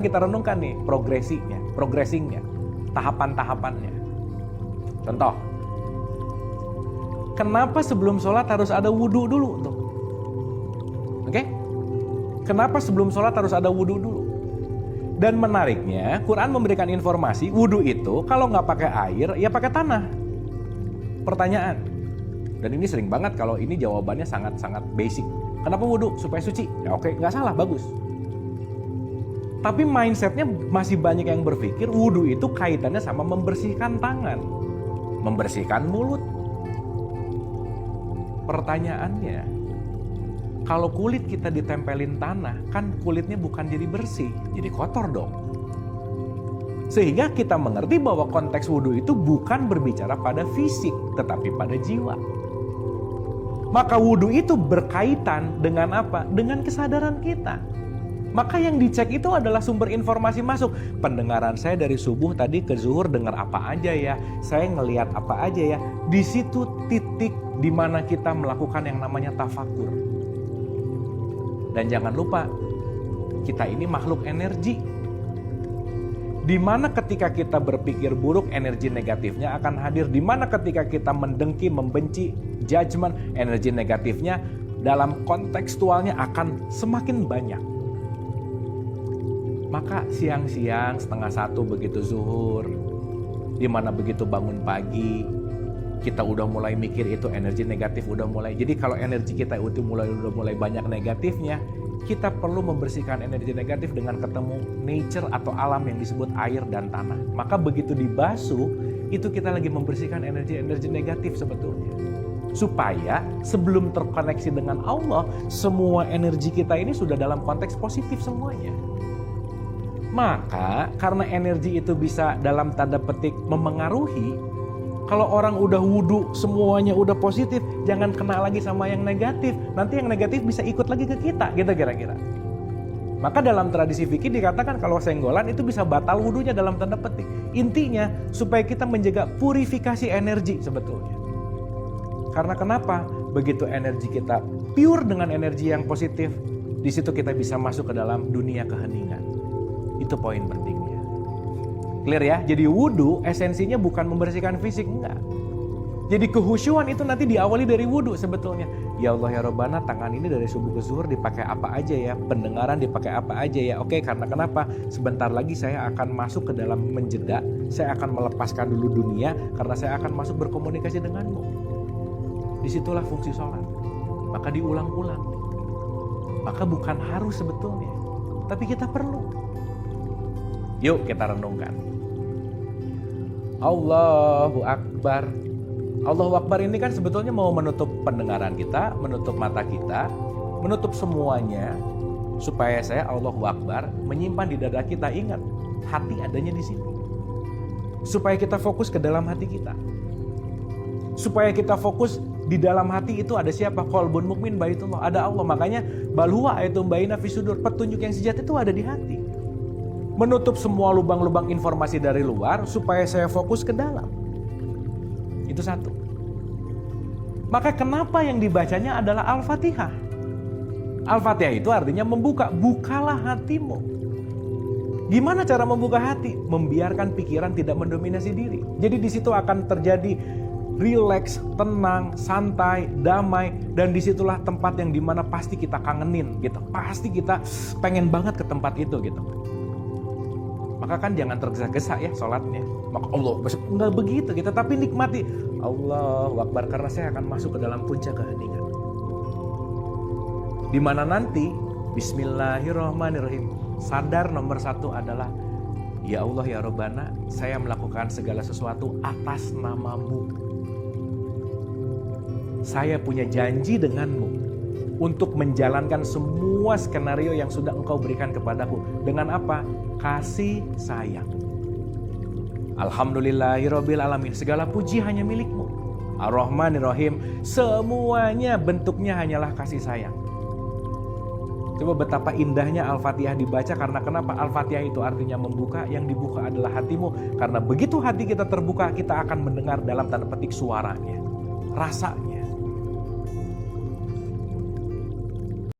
kita renungkan nih progressingnya, tahapan-tahapannya. Contoh, kenapa sebelum sholat harus ada wudhu dulu tuh? Oke? Kenapa sebelum sholat harus ada wudhu dulu? Dan menariknya, Quran memberikan informasi wudhu itu kalau nggak pakai air, ya pakai tanah. Pertanyaan, dan ini sering banget kalau ini jawabannya sangat-sangat basic. Kenapa wudhu? Supaya suci. Ya oke, nggak salah, bagus. Tapi mindsetnya masih banyak yang berpikir wudhu itu kaitannya sama membersihkan tangan, membersihkan mulut. Pertanyaannya, kalau kulit kita ditempelin tanah, kan kulitnya bukan jadi bersih, jadi kotor dong. Sehingga kita mengerti bahwa konteks wudhu itu bukan berbicara pada fisik, tetapi pada jiwa. Maka wudhu itu berkaitan dengan apa? Dengan kesadaran kita. Maka yang dicek itu adalah sumber informasi masuk. Pendengaran saya dari subuh tadi ke zuhur dengar apa aja ya, saya ngelihat apa aja ya. Di situ titik di mana kita melakukan yang namanya tafakur. Dan jangan lupa, kita ini makhluk energi. Di mana ketika kita berpikir buruk, energi negatifnya akan hadir. Di mana ketika kita mendengki, membenci, judgment, energi negatifnya dalam kontekstualnya akan semakin banyak. Maka siang-siang 12:30 begitu zuhur, di mana begitu bangun pagi, kita udah mulai mikir itu energi negatif udah mulai. Jadi kalau energi kita itu udah mulai banyak negatifnya, kita perlu membersihkan energi negatif dengan ketemu nature atau alam yang disebut air dan tanah. Maka begitu dibasuh, itu kita lagi membersihkan energi-energi negatif sebetulnya. Supaya sebelum terkoneksi dengan Allah, semua energi kita ini sudah dalam konteks positif semuanya. Maka karena energi itu bisa dalam tanda petik memengaruhi, kalau orang udah wudhu semuanya udah positif, jangan kena lagi sama yang negatif. Nanti yang negatif bisa ikut lagi ke kita gitu kira-kira. Maka dalam tradisi fikih dikatakan kalau senggolan itu bisa batal wudhunya dalam tanda petik. Intinya supaya kita menjaga purifikasi energi sebetulnya. Karena kenapa? Begitu energi kita pure dengan energi yang positif, di situ kita bisa masuk ke dalam dunia keheningan. Itu poin pentingnya. Clear ya? Jadi wudhu esensinya bukan membersihkan fisik, enggak. Jadi kehusyuan itu nanti diawali dari wudhu sebetulnya. Ya Allah ya Rabbana, tangan ini dari subuh ke zuhur dipakai apa aja ya, pendengaran dipakai apa aja ya. Oke, karena kenapa? Sebentar lagi saya akan masuk ke dalam menjeda, saya akan melepaskan dulu dunia karena saya akan masuk berkomunikasi denganmu. Disitulah fungsi sholat. Maka diulang-ulang. Maka bukan harus sebetulnya, tapi kita perlu. Yuk kita renungkan. Allahu Akbar. Allahu Akbar ini kan sebetulnya mau menutup pendengaran kita, menutup mata kita, menutup semuanya. Supaya saya Allahu Akbar menyimpan di dada kita. Ingat, hati adanya di sini. Supaya kita fokus ke dalam hati kita. Supaya kita fokus di dalam hati itu ada siapa? Qalbun mukmin baitullah, ada Allah. Makanya bal huwa ayatum baina fi sudur, petunjuk yang sejati itu ada di hati. Menutup semua lubang-lubang informasi dari luar supaya saya fokus ke dalam. Itu satu. Maka kenapa yang dibacanya adalah Al-Fatihah? Al-Fatihah itu artinya membuka, bukalah hatimu. Gimana cara membuka hati? Membiarkan pikiran tidak mendominasi diri. Jadi di situ akan terjadi rileks, tenang, santai, damai, dan disitulah tempat yang dimana pasti kita kangenin gitu. Pasti kita pengen banget ke tempat itu gitu. Maka kan jangan tergesa-gesa ya sholatnya. Maka Allah enggak begitu gitu, tapi nikmati Allahu Akbar karena saya akan masuk ke dalam puncak keheningan. Di mana nanti Bismillahirrahmanirrahim. Sadar nomor satu adalah ya Allah ya Rabbana, saya melakukan segala sesuatu atas namamu. Saya punya janji denganmu untuk menjalankan semua skenario yang sudah engkau berikan kepadaku. Dengan apa? Kasih sayang. Alhamdulillahirabbil alamin. Segala puji hanya milikmu. Ar-Rahmanir-Rahim. Semuanya bentuknya hanyalah kasih sayang. Coba betapa indahnya Al-Fatihah dibaca. Karena kenapa? Al-Fatihah itu artinya membuka. Yang dibuka adalah hatimu. Karena begitu hati kita terbuka, kita akan mendengar dalam tanda petik suaranya, rasanya.